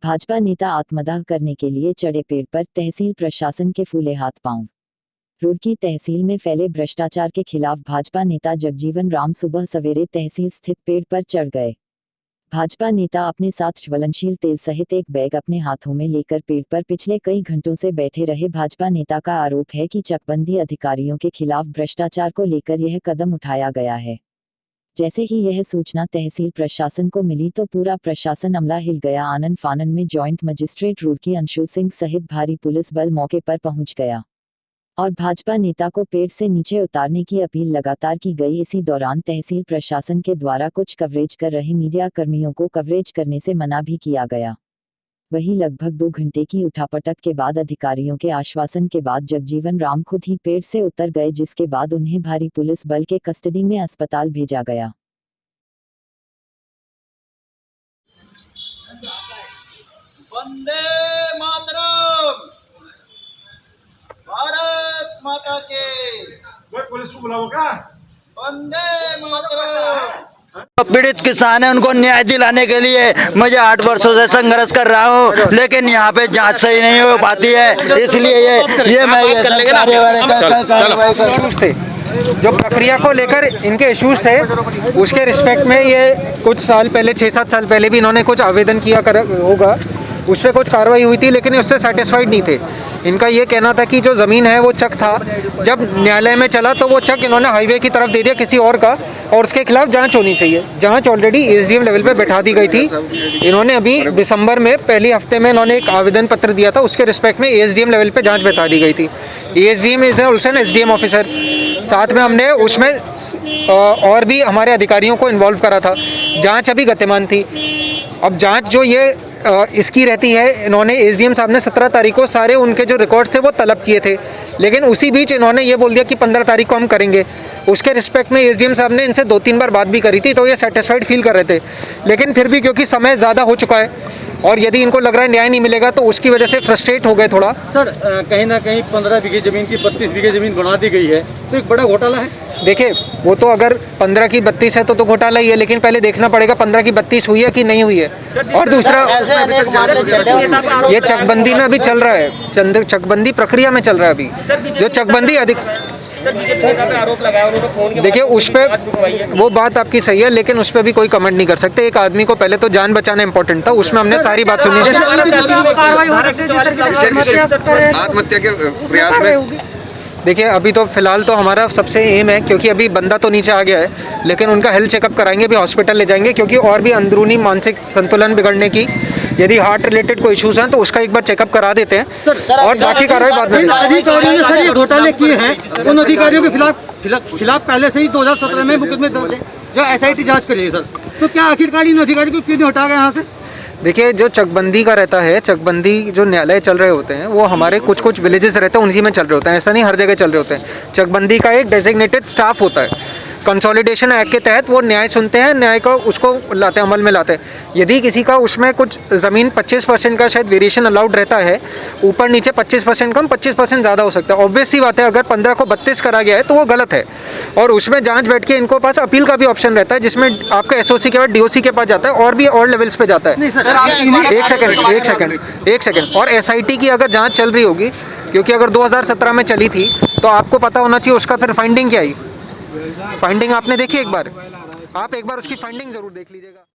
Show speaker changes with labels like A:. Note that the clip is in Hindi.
A: भाजपा नेता आत्मदाह करने के लिए चढ़े पेड़ पर, तहसील प्रशासन के फूले हाथ पांव। रुड़की तहसील में फैले भ्रष्टाचार के खिलाफ भाजपा नेता जगजीवन राम सुबह सवेरे तहसील स्थित पेड़ पर चढ़ गए। भाजपा नेता अपने साथ ज्वलनशील तेल सहित एक बैग अपने हाथों में लेकर पेड़ पर पिछले कई घंटों से बैठे रहे। भाजपा नेता का आरोप है कि चकबंदी अधिकारियों के खिलाफ भ्रष्टाचार को लेकर यह कदम उठाया गया है। जैसे ही यह सूचना तहसील प्रशासन को मिली तो पूरा प्रशासन अमला हिल गया। आनन फानन में जॉइंट मजिस्ट्रेट रुड़की अंशुल सिंह सहित भारी पुलिस बल मौके पर पहुंच गया और भाजपा नेता को पेड़ से नीचे उतारने की अपील लगातार की गई। इसी दौरान तहसील प्रशासन के द्वारा कुछ कवरेज कर रहे मीडिया कर्मियों को कवरेज करने से मना भी किया गया। वहीं लगभग 2 घंटे की उठापटक के बाद अधिकारियों के आश्वासन के बाद जगजीवन राम खुद ही पेड़ से उतर गए, जिसके बाद उन्हें भारी पुलिस बल के कस्टडी में अस्पताल भेजा गया।
B: वंदे मातरम, भारत माता के।
C: पुलिस को बुलाओ क्या?
B: वंदे मातरम।
D: पीड़ित किसान है, उनको न्याय दिलाने के लिए मुझे 8 वर्षों से संघर्ष कर रहा हूँ, लेकिन यहाँ पे जांच सही नहीं हो पाती है। इसलिए ये मैं
E: थे जो प्रक्रिया को लेकर इनके इश्यूज थे, उसके रिस्पेक्ट में ये कुछ साल पहले 6-7 साल पहले भी इन्होंने कुछ आवेदन किया होगा, उस पर कुछ कार्रवाई हुई थी, लेकिन उससे सेटिस्फाइड नहीं थे। इनका ये कहना था कि जो ज़मीन है वो चक था, जब न्यायालय में चला तो वो चक इन्होंने हाईवे की तरफ दे दिया किसी और का, और उसके खिलाफ जांच होनी चाहिए। जांच ऑलरेडी एसडीएम लेवल पे बैठा दी गई थी। इन्होंने अभी दिसंबर में पहली हफ्ते में इन्होंने एक आवेदन पत्र दिया था, उसके रिस्पेक्ट में एसडीएम लेवल पे जांच बैठा दी गई थी। SDM is also an SDM officer. साथ में हमने उसमें और भी हमारे अधिकारियों को इन्वॉल्व करा था। जाँच अभी गतिमान थी। अब जाँच जो ये इसकी रहती है, इन्होंने एसडीएम साहब ने 17 तारीख को सारे उनके जो रिकॉर्ड थे वो तलब किए थे, लेकिन उसी बीच इन्होंने ये बोल दिया कि 15 तारीख को हम करेंगे। उसके रिस्पेक्ट में एसडीएम साहब ने इनसे 2-3 बार बात भी करी थी, तो ये सेटिस्फाइड फील कर रहे थे। लेकिन फिर भी क्योंकि समय ज़्यादा हो चुका है और यदि इनको लग रहा है न्याय नहीं मिलेगा, तो उसकी वजह से फ्रस्ट्रेट हो गए थोड़ा।
F: सर कहीं ना कहीं 15 बीघे ज़मीन की 32 बीघे ज़मीन बना दी गई है, तो एक बड़ा घोटाला है।
E: देखिए, वो तो अगर 15 की 32 है तो घोटाला ही है, लेकिन पहले देखना पड़ेगा 15 की 32 हुई है कि नहीं हुई है। और दूसरा, ये चकबंदी में अभी चल रहा है, चकबंदी प्रक्रिया में चल रहा है अभी। जो चकबंदी देखिए, उस पर वो बात आपकी सही है, लेकिन उस पर भी कोई कमेंट नहीं कर सकते। एक आदमी को पहले तो जान बचाना इंपॉर्टेंट था, उसमें हमने सारी बात सुनी।
C: आत्महत्या के प्रयास में
E: देखिए, अभी तो फिलहाल तो हमारा सबसे एम है, क्योंकि अभी बंदा तो नीचे आ गया है, लेकिन उनका हेल्थ चेकअप कराएंगे, अभी हॉस्पिटल ले जाएंगे, क्योंकि और भी अंदरूनी मानसिक संतुलन बिगड़ने की, यदि हार्ट रिलेटेड कोई इश्यूज हैं तो उसका एक बार चेकअप करा देते हैं और बाकी कार्रवाई बाद में।
F: अधिकारियों ने सर ये घोटाले किए हैं, उन अधिकारियों के खिलाफ पहले से ही 2017 में मुकदमे दर्ज है, जो एसआईटी जांच करेगी। सर तो क्या आखिरकार इन अधिकारियों को क्यों नहीं हटा गया यहाँ से?
E: देखिए, जो चकबंदी का रहता है, चकबंदी जो न्यायालय चल रहे होते हैं वो हमारे कुछ विलेजेस रहते हैं, उन्हीं में चल रहे होते हैं। ऐसा नहीं हर जगह चल रहे होते हैं। चकबंदी का एक डेजिग्नेटेड स्टाफ होता है। कंसोलिडेशन एक्ट के तहत वो न्याय सुनते हैं, न्याय को उसको लाते हैं, अमल में लाते हैं। यदि किसी का उसमें कुछ ज़मीन 25% का शायद वेरिएशन अलाउड रहता है, ऊपर नीचे 25% कम, 25% ज़्यादा हो सकता है। ऑब्वियस सी बात है, अगर 15 को 32 करा गया है तो वो गलत है। और उसमें जांच बैठ के इनको पास अपील का भी ऑप्शन रहता है, जिसमें आपका एसओसी के बाद डीओसी के पास जाता है और भी और लेवल्स पे जाता है। एक सेकंड। और एसआईटी की अगर जाँच चल रही होगी, क्योंकि अगर 2017 में चली थी तो आपको पता होना चाहिए उसका फिर फाइंडिंग क्या आई। फाइंडिंग आपने देखी एक बार, आप एक बार उसकी फाइंडिंग जरूर देख लीजिएगा।